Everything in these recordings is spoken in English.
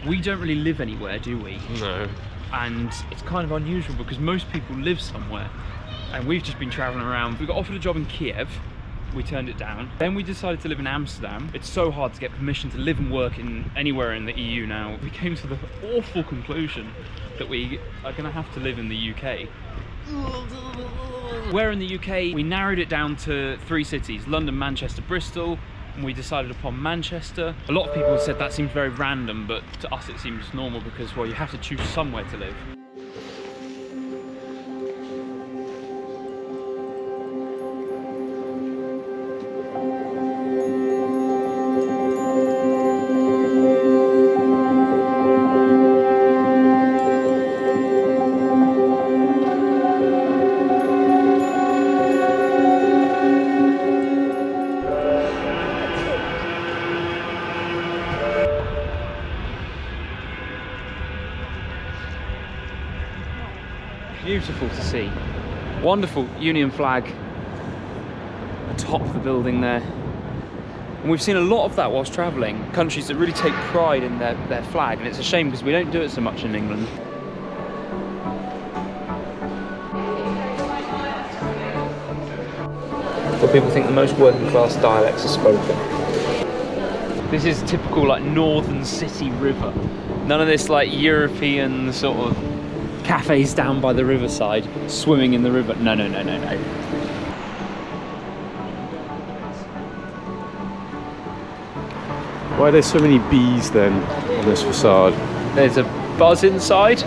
We don't really live anywhere, do we? No. And it's kind of unusual because most people live somewhere. And we've just been traveling around. We got offered a job in Kiev. We turned it down. Then we decided to live in Amsterdam. It's so hard to get permission to live and work in anywhere in the EU now. We came to the awful conclusion that we are going to have to live in the UK. Where in the UK, we narrowed it down to 3 cities: London, Manchester, Bristol, and we decided upon Manchester. A lot of people said that seems very random, but to us it seems normal because, well, you have to choose somewhere to live. Beautiful to see. Wonderful Union flag atop the building there. And we've seen a lot of that whilst travelling. Countries that really take pride in their flag, and it's a shame because we don't do it so much in England. But people think the most working class dialects are spoken. This is typical like northern city river. None of this like European sort of cafes down by the riverside, swimming in the river. No. Why are there so many bees then on this facade? There's a buzz inside.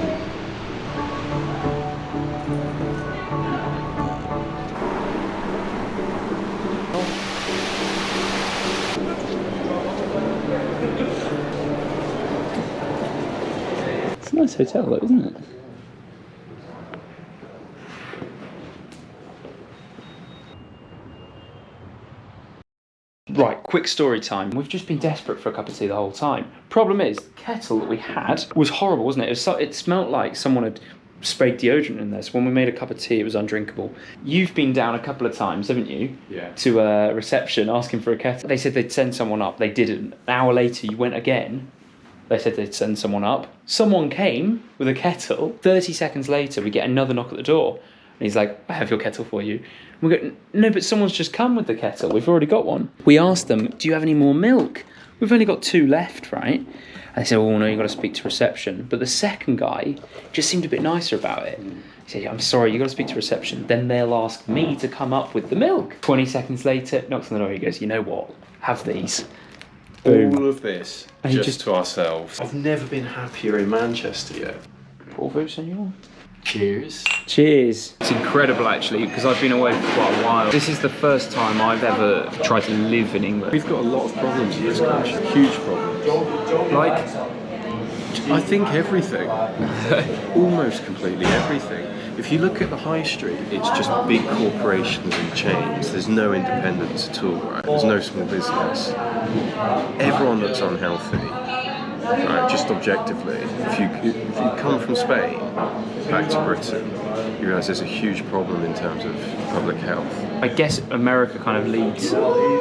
It's a nice hotel though, isn't it? Right, quick story time. We've just been desperate for a cup of tea the whole time. Problem is, the kettle that we had was horrible, wasn't it? It smelt like someone had sprayed deodorant in there. So when we made a cup of tea, it was undrinkable. You've been down a couple of times, haven't you? Yeah. To a reception asking for a kettle. They said they'd send someone up. They didn't. An hour later, you went again. They said they'd send someone up. Someone came with a kettle. 30 seconds later, we get another knock at the door. And he's like, I have your kettle for you. And we go, no, but someone's just come with the kettle. We've already got one. We asked them, do you have any more milk? We've only got 2 left, right? And they said, oh no, you've got to speak to reception. But the second guy just seemed a bit nicer about it. He said, I'm sorry, you've got to speak to reception. Then they'll ask me to come up with the milk. 20 seconds later, knocks on the door, he goes, you know what? Have these. Boom. All of this just to ourselves. I've never been happier in Manchester yet. Bravo, senor. Cheers. Cheers. It's incredible actually, because I've been away for quite a while. This is the first time I've ever tried to live in England. We've got a lot of problems in this country, huge problems. Like? I think everything. Almost completely everything. If you look at the high street, it's just big corporations and chains. There's no independence at all, right? There's no small business. Everyone looks unhealthy. Right, just objectively, if you come from Spain back to Britain, you realise there's a huge problem in terms of public health. I guess America kind of leads,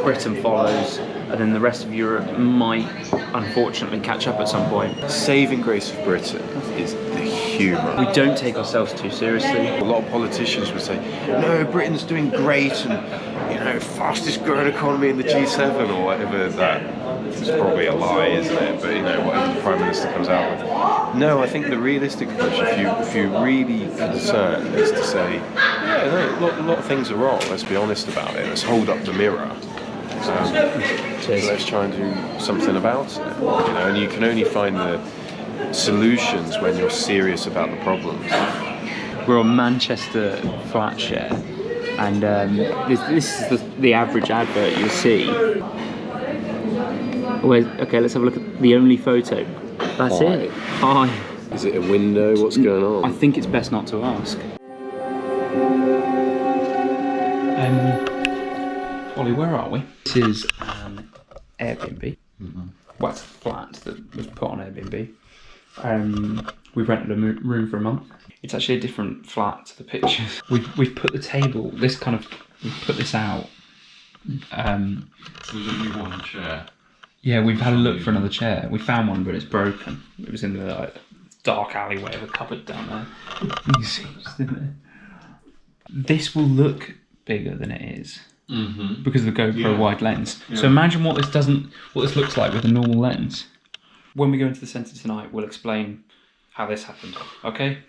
Britain follows, and then the rest of Europe might unfortunately catch up at some point. Saving grace of Britain is the humour. We don't take ourselves too seriously. A lot of politicians would say, no, Britain's doing great and, you know, fastest growing economy in the G7 or whatever that. It's probably a lie, isn't it? But you know, whatever the Prime Minister comes out with. No, I think the realistic approach, if you're really concerned, is to say, yeah, no, a lot of things are wrong. Let's be honest about it. Let's hold up the mirror. Let's try and do something about it. You know, and you can only find the solutions when you're serious about the problems. We're on Manchester flat share, and this is the average advert you'll see. Okay, let's have a look at the only photo. That's Hi. it. Hi. Is it a window? What's going on? I think it's best not to ask. Ollie, where are we? This is an Airbnb. Well, it's a flat that was put on Airbnb. We've rented a room for a month. It's actually a different flat to the pictures. We've put the table. We've put this out. There's only one chair. Yeah, we've had a look for another chair. We found one, but it's broken. It was in the dark alleyway of a cupboard down there. You can see it's in there. This will look bigger than it is because of the GoPro wide lens. Yeah. So imagine what this looks like with a normal lens. When we go into the centre tonight, we'll explain how this happened. Okay?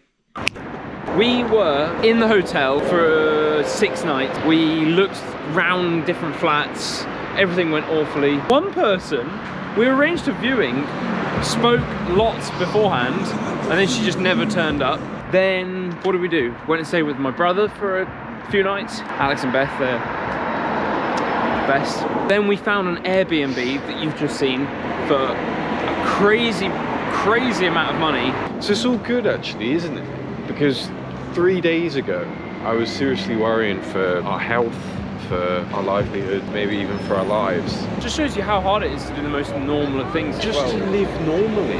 We were in the hotel for 6 nighs. We looked round different flats. Everything went awfully. One person, we arranged a viewing, spoke lots beforehand, and then she just never turned up. Then, what did we do? Went and stayed with my brother for a few nights. Alex and Beth, they're the best. Then we found an Airbnb that you've just seen for a crazy amount of money. So it's all good actually, isn't it? Because 3 days ago, I was seriously worrying for our health, for our livelihood, maybe even for our lives. It just shows you how hard it is to do the most normal of things. Just to live normally.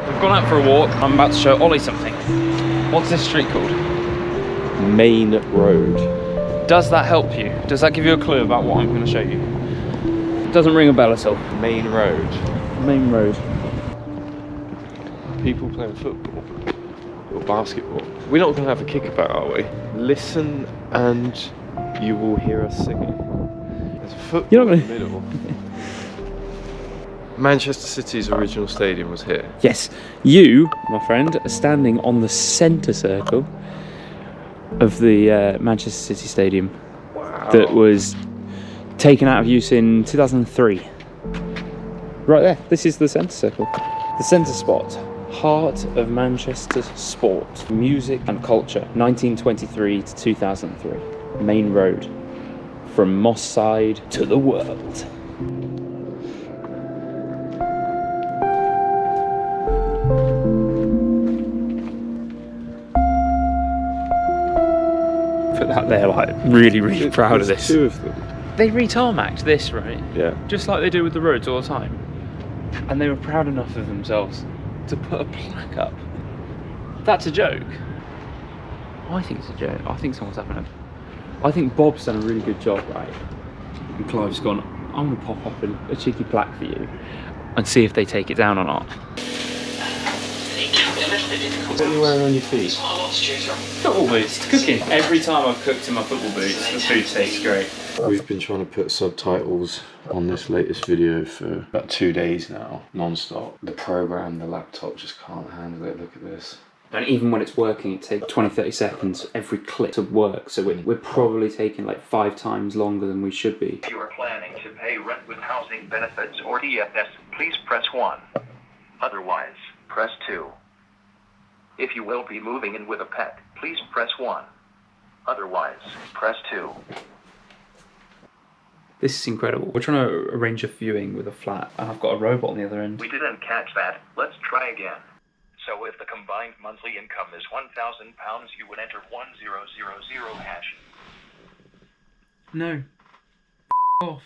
We've gone out for a walk. I'm about to show Ollie something. What's this street called? Main Road. Does that help you? Does that give you a clue about what I'm going to show you? Doesn't ring a bell at all. Main Road. Main Road. People playing football or basketball. We're not going to have a kickabout, are we? Listen and you will hear us singing. There's a football You're not in the middle. Manchester City's original stadium was here. Yes, you, my friend, are standing on the centre circle of the Manchester City Stadium that was taken out of use in 2003. Right there, this is the centre circle. The centre spot, heart of Manchester sport, music and culture, 1923 to 2003. Main Road, from Moss Side to the world. Put that there, like, really proud of this. 2 of them. They re-tarmacked this, right? Yeah. Just like they do with the roads all the time. And they were proud enough of themselves to put a plaque up. That's a joke. I think it's a joke. I think someone's having I think Bob's done a really good job, right? And Clive's gone, I'm gonna pop up a cheeky plaque for you and see if they take it down or not. What are you wearing on your feet? Football boots, cooking. Every time I've cooked in my football boots, the food tastes great. We've been trying to put subtitles on this latest video for about 2 days now, non-stop. The program, the laptop just can't handle it. Look at this. And even when it's working, it takes 20-30 seconds every clip to work. So we're probably taking like 5 times longer than we should be. If you are planning to pay rent with housing benefits or DFS, please press 1. Otherwise, press 2. If you will be moving in with a pet, please press 1. Otherwise, press 2. This is incredible. We're trying to arrange a viewing with a flat, and I've got a robot on the other end. We didn't catch that. Let's try again. So if the combined monthly income is £1,000, you would enter 1000 hash. No. Off.